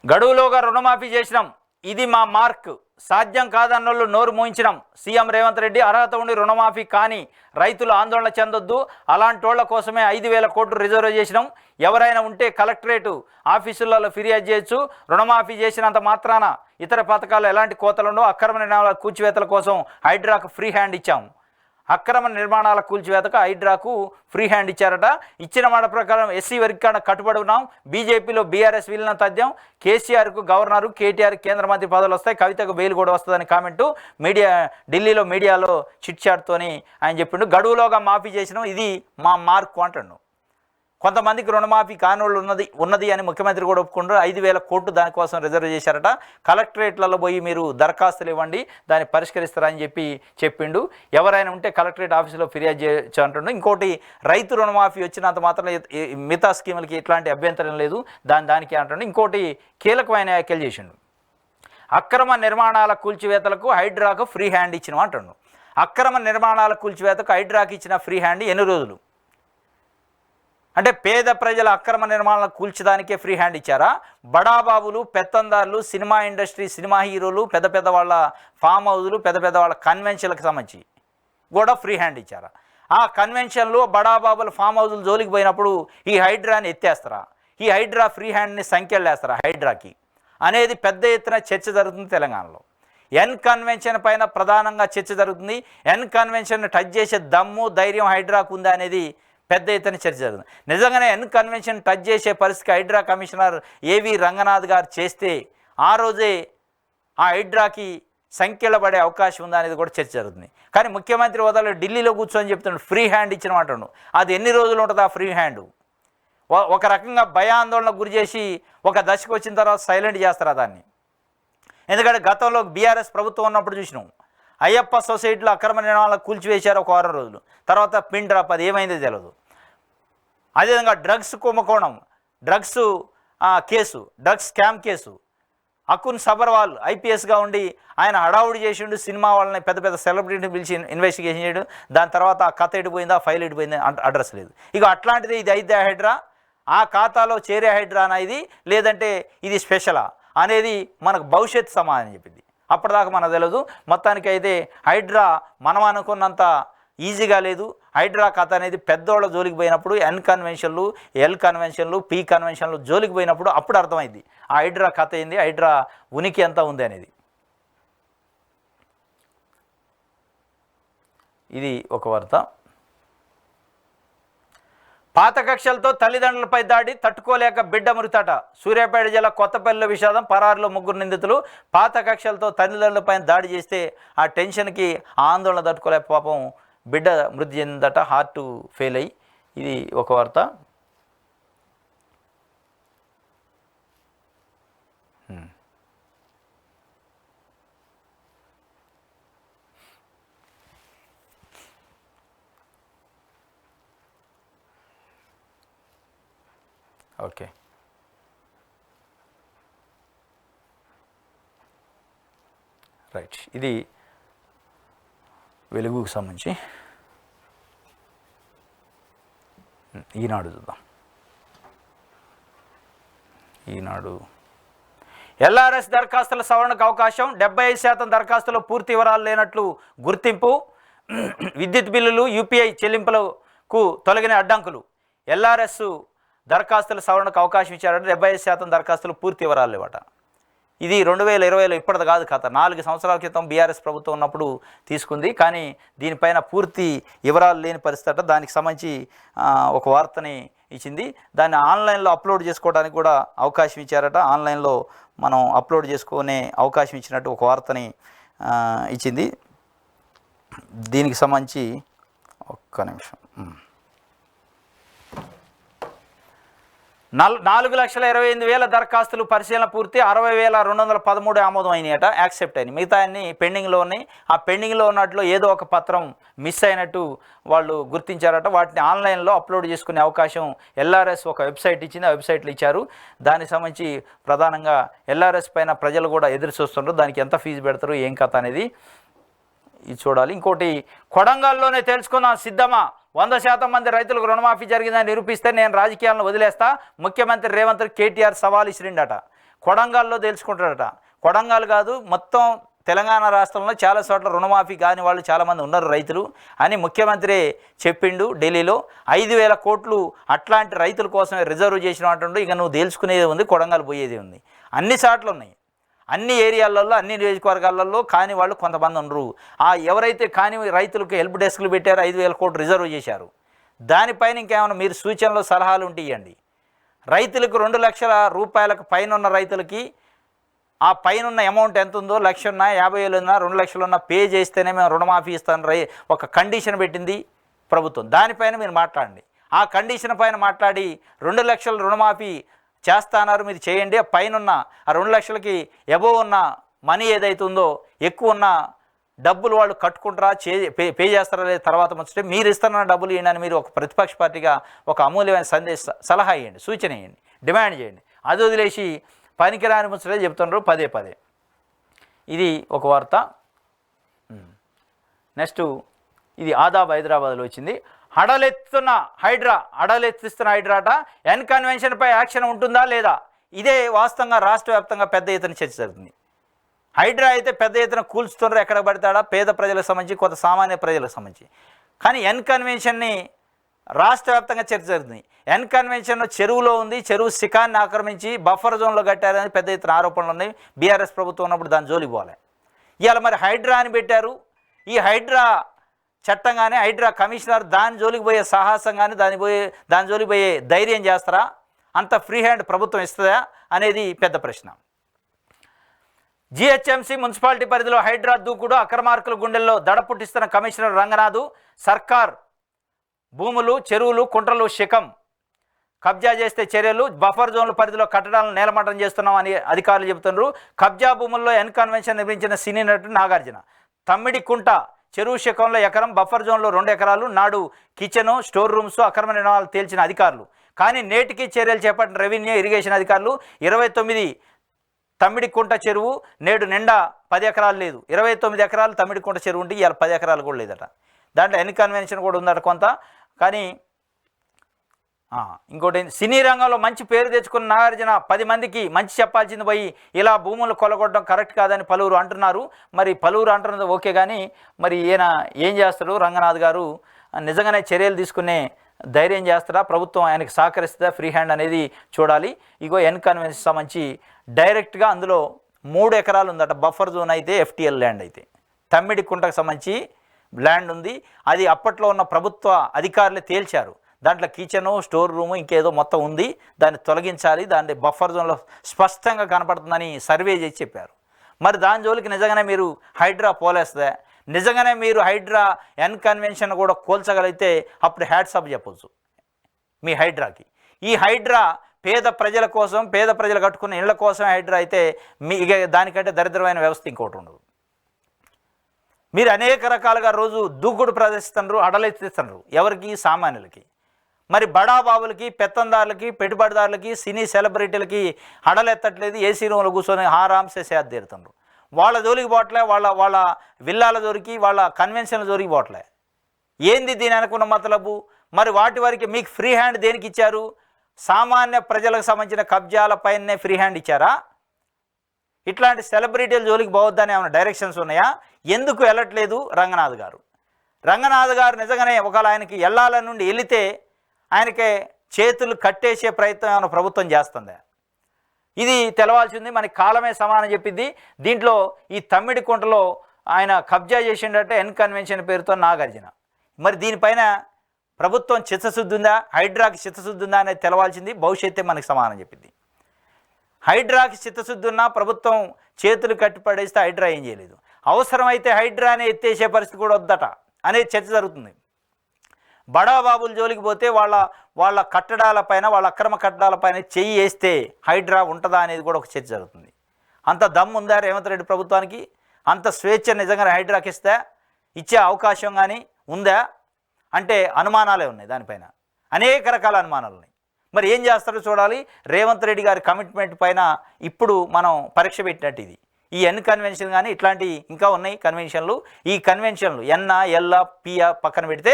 గడువులోగా రుణమాఫీ చేసినాం, ఇది మా మార్క్, సాధ్యం కాదన్నోళ్ళు నోరు మూయించినాం. సీఎం రేవంత్ రెడ్డి అర్హత ఉండి రుణమాఫీ కానీ రైతులు ఆందోళన చెందొద్దు, అలాంటోళ్ల కోసమే 5,000 కోట్లు రిజర్వ్ చేసినాం. ఎవరైనా ఉంటే కలెక్టరేటు ఆఫీసులలో ఫిర్యాదు చేయొచ్చు. రుణమాఫీ చేసినంత మాత్రాన ఇతర పథకాలు ఎలాంటి కోతలుండో. అక్రమ నిర్మాణాల కూల్చివేతల కోసం హైడ్రాకు ఫ్రీ హ్యాండ్ ఇచ్చాం. అక్రమ నిర్మాణాల కూల్చివేతకు హైడ్రాకు ఫ్రీ హ్యాండ్ ఇచ్చారట. ఇచ్చిన మాట ప్రకారం ఎస్సీ వర్గీకరణ కట్టుబడి ఉన్నాం. బీజేపీలో బీఆర్ఎస్ విలీనం తథ్యం. కేసీఆర్కు గవర్నరు, కేటీఆర్ కేంద్ర మంత్రి పదవులు వస్తాయి, కవితకు బెయిల్ కూడా వస్తుందని కామెంటు ఢిల్లీలో మీడియాలో చిట్ చాట్తోని ఆయన చెప్పిండు. గడువులోగా మాఫీ చేసినాం, ఇది మా మార్కు అంటాడు. కొంతమందికి రుణమాఫీ కానోళ్ళు ఉన్నది అని ముఖ్యమంత్రి కూడా ఒప్పుకుంటారు. 5,000 కోట్లు దానికోసం రిజర్వ్ చేశారట. కలెక్టరేట్లలో పోయి మీరు దరఖాస్తులు ఇవ్వండి, దాన్ని పరిష్కరిస్తారని చెప్పిండు. ఎవరైనా ఉంటే కలెక్టరేట్ ఆఫీసులో ఫిర్యాదు చేయొచ్చు అంటుండు. ఇంకోటి, రైతు రుణమాఫీ వచ్చినంత మాత్రం మిగతా స్కీములకి ఎట్లాంటి అభ్యంతరం లేదు దానికి అంటుండు. ఇంకోటి కీలకమైన వ్యాఖ్యలు చేసిండు. అక్రమ నిర్మాణాల కూల్చివేతలకు హైడ్రాకు ఫ్రీ హ్యాండ్ ఇచ్చినాం అంటుండు. అక్రమ నిర్మాణాల కూల్చివేతకు హైడ్రాకు ఇచ్చిన ఫ్రీ హ్యాండ్ ఎన్ని రోజులు అంటే పేద ప్రజల అక్రమ నిర్మాణాలను కూల్చడానికే ఫ్రీ హ్యాండ్ ఇచ్చారా? బడాబాబులు, పెత్తందారులు, సినిమా ఇండస్ట్రీ, సినిమా హీరోలు, పెద్ద వాళ్ళ ఫామ్ హౌజులు, పెద్ద వాళ్ళ కన్వెన్షన్లకు సంబంధించి కూడా ఫ్రీ హ్యాండ్ ఇచ్చారా? ఆ కన్వెన్షన్లు, బడాబాబుల ఫామ్ హౌజులు జోలికి పోయినప్పుడు ఈ హైడ్రాని ఎత్తేస్తారా? ఈ హైడ్రా ఫ్రీ హ్యాండ్ని సంఖ్యలు వేస్తారా హైడ్రాకి అనేది పెద్ద ఎత్తున చర్చ జరుగుతుంది తెలంగాణలో. ఎన్ కన్వెన్షన్ పైన ప్రధానంగా చర్చ జరుగుతుంది. ఎన్ కన్వెన్షన్ టచ్ చేసే దమ్ము, ధైర్యం హైడ్రాకు ఉందా అనేది పెద్ద ఎత్తున చర్చ జరుగుతుంది. నిజంగానే ఎన్ కన్వెన్షన్ టచ్ చేసే పరిస్థితి హైడ్రా కమిషనర్ ఏవి రంగనాథ్ గారు చేస్తే ఆ రోజే ఆ హైడ్రాకి సంఖ్యలో పడే అవకాశం ఉందా అనేది కూడా చర్చ జరుగుతుంది. కానీ ముఖ్యమంత్రి హోదాలో ఢిల్లీలో కూర్చొని చెప్తున్నాడు ఫ్రీ హ్యాండ్ ఇచ్చిన మాట. అది ఎన్ని రోజులు ఉంటుంది ఆ ఫ్రీ హ్యాండ్? ఒక రకంగా భయాందోళనకు గురి చేసి ఒక దశకు వచ్చిన తర్వాత సైలెంట్ చేస్తారా దాన్ని? ఎందుకంటే గతంలో బీఆర్ఎస్ ప్రభుత్వం ఉన్నప్పుడు చూసినాం, అయ్యప్ప సొసైటీలో అక్రమ నిర్మాణాలను కూల్చివేశారు ఒక 6 రోజులు, తర్వాత పిన్ డ్రాప్, అది ఏమైందో తెలియదు. అదేవిధంగా డ్రగ్స్ కుంభకోణం, drugs scam case, Akun Sabharwal ఐపీఎస్గా ఉండి ఆయన హడావుడి చేసిండు, సినిమా వాళ్ళని పెద్ద సెలబ్రిటీని పిలిచి ఇన్వెస్టిగేషన్ చేయడు. దాని తర్వాత ఆ కథ ఎడిపోయిందా, ఫైల్ ఎడిపోయిందా అడ్రస్ లేదు. ఇక అట్లాంటిది ఇది అయితే హైడ్రా, ఆ ఖాతాలో చేరే హైడ్రానా ఇది, లేదంటే ఇది స్పెషలా అనేది మనకు భవిష్యత్ సమాధానం చెప్పింది. అప్పటిదాకా మనకు తెలియదు. మొత్తానికి అయితే హైడ్రా మనం అనుకున్నంత ఈజీగా లేదు. హైడ్రా కథ అనేది పెద్దోళ్ళ జోలికి పోయినప్పుడు, ఎన్ కన్వెన్షన్లు, ఎల్ కన్వెన్షన్లు, పి కన్వెన్షన్లు జోలికి పోయినప్పుడు అప్పుడు అర్థమైంది ఆ హైడ్రా కథ ఏంది, హైడ్రా ఉనికి ఎంత ఉంది అనేది. ఇది ఒక వార్త. పాత కక్షలతో తల్లిదండ్రులపై దాడి, తట్టుకోలేక బిడ్డ మృతట. సూర్యాపేట జిల్లా కొత్తపల్లిలో విషాదం, పరారులో 3 నిందితులు. పాత కక్షలతో తల్లిదండ్రులపై దాడి చేస్తే ఆ టెన్షన్కి ఆందోళన తట్టుకోలేక పాపం బిడ్డ మృతి చెందిందట, హార్ట్ ఫెయిల్ అయ్యి. ఇది ఒక వార్త. Okay, right. ఇది వెలుగుకు సంబంధించి ఈనాడు చూద్దాం. ఈనాడు ఎల్ఆర్ఎస్ దరఖాస్తుల సవరణకు అవకాశం, 75% దరఖాస్తులో పూర్తి వివరాలు లేనట్లు గుర్తింపు, విద్యుత్ బిల్లులు యూపీఐ చెల్లింపులకు తొలగిన అడ్డంకులు. ఎల్ఆర్ఎస్ దరఖాస్తుల సవరణకు అవకాశం ఇచ్చారంటే 75% దరఖాస్తులు పూర్తి వివరాలు లేవట. ఇది 2020లో ఇప్పటిది కాదు కథ, 4 సంవత్సరాల క్రితం బీఆర్ఎస్ ప్రభుత్వం ఉన్నప్పుడు తీసుకుంది. కానీ దీనిపైన పూర్తి వివరాలు లేని పరిస్థితి. దానికి సంబంధించి ఒక వార్తని ఇచ్చింది. దాన్ని ఆన్లైన్లో అప్లోడ్ చేసుకోవడానికి కూడా అవకాశం ఇచ్చారట. ఆన్లైన్లో మనం అప్లోడ్ చేసుకునే అవకాశం ఇచ్చినట్టు ఒక వార్తని ఇచ్చింది. దీనికి సంబంధించి ఒక్క నిమిషం, 4,28,000 దరఖాస్తులు పరిశీలన పూర్తి, 60,213 ఆమోదం అయినాయట, యాక్సెప్ట్ అయినాయి. మిగతా అన్ని పెండింగ్లో ఉన్నాయి. ఆ పెండింగ్లో ఉన్నట్లు ఏదో ఒక పత్రం మిస్ అయినట్టు వాళ్ళు గుర్తించారట. వాటిని ఆన్లైన్లో అప్లోడ్ చేసుకునే అవకాశం ఎల్ఆర్ఎస్ ఒక వెబ్సైట్ ఇచ్చింది, ఆ వెబ్సైట్లో ఇచ్చారు. దానికి సంబంధించి ప్రధానంగా ఎల్ఆర్ఎస్ పైన ప్రజలు కూడా ఎదురు చూస్తున్నారు. దానికి ఎంత ఫీజు పెడతారు, ఏం కథ అనేది ఇది చూడాలి. ఇంకోటి, కొడంగల్లోనే తెలుసుకుందాం సిద్ధమా, 100% మంది రైతులకు రుణమాఫీ జరిగిందని నిరూపిస్తే నేను రాజకీయాలను వదిలేస్తా, ముఖ్యమంత్రి రేవంత్ కేటీఆర్ సవాల్ ఇసిరిండట. కొడంగల్లో తెలుసుకుంటాడట. కొడంగల్ కాదు, మొత్తం తెలంగాణ రాష్ట్రంలో చాలా చోట్ల రుణమాఫీ కాని వాళ్ళు చాలామంది ఉన్నారు రైతులు అని ముఖ్యమంత్రి చెప్పిండు ఢిల్లీలో. 5,000 కోట్లు అట్లాంటి రైతుల కోసమే రిజర్వ్ చేసిన అంటుండు. ఇక నువ్వు తెలుసుకునేది ఉంది, కొడంగల్ పోయేది ఉంది. అన్ని చోట్ల ఉన్నాయి, అన్ని ఏరియాలలో, అన్ని నియోజకవర్గాలలో కాని వాళ్ళు కొంతమంది ఉండరు. ఎవరైతే కాని రైతులకు హెల్ప్ డెస్క్లు పెట్టారో 5,000 కోట్లు రిజర్వ్ చేశారు. దానిపైన ఇంకేమైనా మీరు సూచనలు సలహాలు ఉంటే ఇవ్వండి. రైతులకు 2 లక్షల రూపాయలకు పైన ఉన్న రైతులకి ఆ పైన అమౌంట్ ఎంత ఉందో, 1,00,000 ఉన్నా, 50,000 ఉన్నా, 2 లక్షలు ఉన్నా పే చేస్తేనే మేము రుణమాఫీ ఇస్తాను ఒక కండిషన్ పెట్టింది ప్రభుత్వం. దానిపైన మీరు మాట్లాడండి. ఆ కండిషన్ పైన మాట్లాడి 2 లక్షల రుణమాఫీ చేస్తాన్నారు, మీరు చేయండి. ఆ పైన ఆ 2 లక్షలకి ఎబో ఉన్న మనీ ఏదైతే ఉందో, ఎక్కువ ఉన్న డబ్బులు వాళ్ళు కట్టుకుంటారా, పే చేస్తారా లేదా తర్వాత వచ్చే, మీరు ఇస్తున్న డబ్బులు ఇవ్వండి. మీరు ఒక ప్రతిపక్ష పార్టీగా ఒక అమూల్యమైన సలహా ఇవ్వండి, సూచన ఇవ్వండి, డిమాండ్ చేయండి. అది వదిలేసి పనికిరాని ముచ్చటే చెప్తున్నారు పదే పదే. ఇది ఒక వార్త. నెక్స్ట్, ఇది ఆదాబ్ హైదరాబాద్లో వచ్చింది. అడలెత్తిస్తున్న హైడ్రాట, ఎన్ కన్వెన్షన్పై యాక్షన్ ఉంటుందా లేదా? ఇదే వాస్తవంగా రాష్ట్ర వ్యాప్తంగా పెద్ద ఎత్తున చర్చ జరుగుతుంది. హైడ్రా అయితే పెద్ద ఎత్తున కూల్చుతున్నారు, ఎక్కడ పడతాడా, పేద ప్రజలకు సంబంధించి, కొంత సామాన్య ప్రజలకు సంబంధించి. కానీ ఎన్ కన్వెన్షన్ని రాష్ట్ర వ్యాప్తంగా చర్చ జరుగుతుంది. ఎన్ కన్వెన్షన్ చెరువులో ఉంది, చెరువు శిఖాన్ని ఆక్రమించి బఫర్ జోన్లో కట్టారని పెద్ద ఎత్తున ఆరోపణలు ఉన్నాయి. బీఆర్ఎస్ ప్రభుత్వం ఉన్నప్పుడు దాని జోలికి పోలే. ఇవాళ మరి హైడ్రా అని పెట్టారు. ఈ హైడ్రా చట్టంగానే హైడ్రా కమిషనర్ దాని జోలికి పోయే సాహసం కానీ దాని జోలికి పోయే ధైర్యం చేస్తారా? అంత ఫ్రీ హ్యాండ్ ప్రభుత్వం ఇస్తుందా అనేది పెద్ద ప్రశ్న. జిహెచ్ఎంసీ మున్సిపాలిటీ పరిధిలో హైడ్రా దూకుడు, అక్రమార్కుల గుండెల్లో దడ పుట్టిస్తున్న కమిషనర్ రంగనాథ్. సర్కార్ భూములు, చెరువులు, కుంటలు శిఖం కబ్జా చేస్తే చర్యలు, బఫర్ జోన్ల పరిధిలో కట్టడాలను నేలమట్టం చేస్తున్నామని అధికారులు చెబుతున్నారు. కబ్జా భూముల్లో ఎన్ కన్వెన్షన్ నిర్మించిన సినీ నటుడు నాగార్జున. తమ్మిడికుంట చెరువు శిఖంలో ఎకరం, బఫర్ జోన్లో 2 ఎకరాలు. నాడు కిచెను, స్టోర్ రూమ్స్ అక్రమ నిర్మాణాలు తేల్చిన అధికారులు. కానీ నేటికి చర్యలు చేపట్టిన రెవెన్యూ, ఇరిగేషన్ అధికారులు. 29 తమ్మిడికుంట చెరువు నేడు నిండా 10 ఎకరాలు లేదు. 29 ఎకరాలు తమ్మిడికుంట చెరువు ఉంటే ఇవాళ 10 ఎకరాలు కూడా లేదట. దాంట్లో ఎన్ కన్వెన్షన్ కూడా ఉందట కొంత. కానీ ఇంకోటి, సినీ రంగంలో మంచి పేరు తెచ్చుకున్న నాగార్జున 10 మందికి మంచి చెప్పాల్సింది పోయి ఇలా భూములు కొలగొట్టడం కరెక్ట్ కాదని పలువురు అంటున్నారు. మరి పలువురు అంటున్నది ఓకే, కానీ మరి ఈయన ఏం చేస్తాడు రంగనాథ్ గారు? నిజంగానే చర్యలు తీసుకునే ధైర్యం చేస్తాడా? ప్రభుత్వం ఆయనకి సహకరిస్తుందా? ఫ్రీ హ్యాండ్ అనేది చూడాలి. ఇగో ఎన్ కన్వెన్షన్ సంబంధించి డైరెక్ట్గా అందులో 3 ఎకరాలు ఉందట. బఫర్ జోన్ అయితే ఎఫ్టీఎల్ ల్యాండ్ అయితే, తమ్మిడికుంటకు సంబంధించి ల్యాండ్ ఉంది. అది అప్పట్లో ఉన్న ప్రభుత్వ అధికారులే తేల్చారు. దాంట్లో కిచెను, స్టోర్ రూము, ఇంకేదో మొత్తం ఉంది, దాన్ని తొలగించాలి, దాన్ని బఫర్ జోన్లో స్పష్టంగా కనపడుతుందని సర్వే చేసి చెప్పారు. మరి దాని జోలికి నిజంగానే మీరు హైడ్రా పోలేస్తుందా? నిజంగానే మీరు హైడ్రా ఎన్ కన్వెన్షన్ కూడా కోల్చగలిగితే అప్పుడు హ్యాట్సాప్ చెప్పొచ్చు మీ హైడ్రాకి. ఈ హైడ్రా పేద ప్రజల కోసం, పేద ప్రజలు కట్టుకున్న ఇళ్ల కోసం హైడ్రా అయితే ఇక దానికంటే దరిద్రమైన వ్యవస్థ ఇంకోటి ఉండదు. మీరు అనేక రకాలుగా రోజు దూకుడు ప్రదర్శిస్తున్నారు, అడలెత్తిస్తున్నారు. ఎవరికి? సామాన్యులకి. మరి బడాబాబులకి, పెత్తందారులకి, పెట్టుబడిదారులకి, సినీ సెలబ్రిటీలకి హడలెత్తట్లేదు. ఏసీ రూమ్లో కూర్చొని ఆరాంసే సేద తీరుతుండ్రు. వాళ్ళ జోలికి పోవట్లే, వాళ్ళ విల్లాల జోలికి, వాళ్ళ కన్వెన్షన్ల జోలికి పోవట్లే. ఏంది దీని అనుకున్న మతలబు? మరి వాటి వరకు మీకు ఫ్రీ హ్యాండ్ దేనికి ఇచ్చారు? సామాన్య ప్రజలకు సంబంధించిన కబ్జాలపైనే ఫ్రీ హ్యాండ్ ఇచ్చారా? ఇట్లాంటి సెలబ్రిటీల జోలికి పోవద్దని ఏమైనా డైరెక్షన్స్ ఉన్నాయా? ఎందుకు వెళ్ళట్లేదు రంగనాథ్ గారు? రంగనాథ్ గారు నిజంగానే ఒకవేళ ఆయనకి వెళ్ళాల నుండి వెళితే ఆయనకి చేతులు కట్టేసే ప్రయత్నం ఏమైనా ప్రభుత్వం చేస్తుందా? ఇది తెలవాల్సింది. మనకి కాలమే సమానం చెప్పింది. దీంట్లో ఈ తమ్మిడి కుంటలో ఆయన కబ్జా చేసిండటే ఎన్ కన్వెన్షన్ పేరుతో నాగార్జున. మరి దీనిపైన ప్రభుత్వం చిత్తశుద్ధి ఉందా, హైడ్రాకి చిత్తశుద్ధి ఉందా అనేది తెలవాల్సింది. భవిష్యత్తే మనకి సమానం చెప్పింది. హైడ్రాకి చిత్తశుద్ధి ఉన్నా ప్రభుత్వం చేతులు కట్టిపడేస్తే హైడ్రా ఏం చేయలేదు. అవసరమైతే హైడ్రాని ఎత్తేసే పరిస్థితి కూడా వద్దట అనేది చర్చ జరుగుతుంది. బడాబాబుల జోలికి పోతే వాళ్ళ కట్టడాలపైన, వాళ్ళ అక్రమ కట్టడాలపైన చెయ్యి వేస్తే హైడ్రా ఉంటుందా అనేది కూడా ఒక చర్చ జరుగుతుంది. అంత దమ్ము ఉందా రేవంత్ రెడ్డి ప్రభుత్వానికి? అంత స్వేచ్ఛ నిజంగా హైడ్రాకి ఇచ్చే అవకాశం కానీ ఉందా అంటే అనుమానాలే ఉన్నాయి. దానిపైన అనేక రకాల అనుమానాలు ఉన్నాయి. మరి ఏం చేస్తారో చూడాలి. రేవంత్ రెడ్డి గారి కమిట్మెంట్ పైన ఇప్పుడు మనం పరీక్ష పెట్టినట్టు ఇది. ఈ ఎన్ కన్వెన్షన్ కానీ ఇట్లాంటి ఇంకా ఉన్నాయి కన్వెన్షన్లు. ఈ కన్వెన్షన్లు ఎన్న, ఎల్ల, పియ పక్కన పెడితే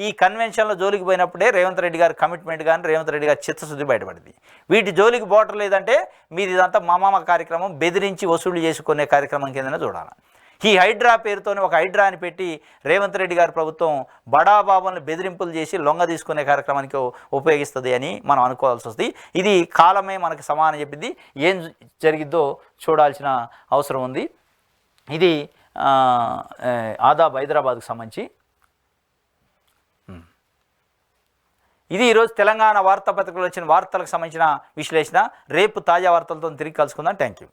ఈ కన్వెన్షన్ల జోలికి పోయినప్పుడే రేవంత్ రెడ్డి గారి కమిట్మెంట్ కానీ రేవంత్ రెడ్డి గారి చిత్తశుద్ధి బయటపడింది. వీటి జోలికి పోవటం లేదంటే మీది ఇదంతా మామామ కార్యక్రమం, బెదిరించి వసూలు చేసుకునే కార్యక్రమం కిందనే చూడాలి. ఈ హైడ్రా పేరుతోనే ఒక హైడ్రా అని పెట్టి రేవంత్ రెడ్డి గారి ప్రభుత్వం బడాబాబులను బెదిరింపులు చేసి లొంగ తీసుకునే కార్యక్రమానికి ఉపయోగిస్తుంది అని మనం అనుకోవాల్సి వస్తుంది. ఇది కాలమే మనకు సమానం చెప్పింది. ఏం జరిగిద్దో చూడాల్సిన అవసరం ఉంది. ఇది ఆదాబ్ హైదరాబాద్కు సంబంధించి. ఇది ఈరోజు తెలంగాణ వార్తాపత్రికలో వచ్చిన వార్తలకు సంబంధించిన విశ్లేషణ. రేపు తాజా వార్తలతో తిరిగి కలుసుకుందాం. Thank you.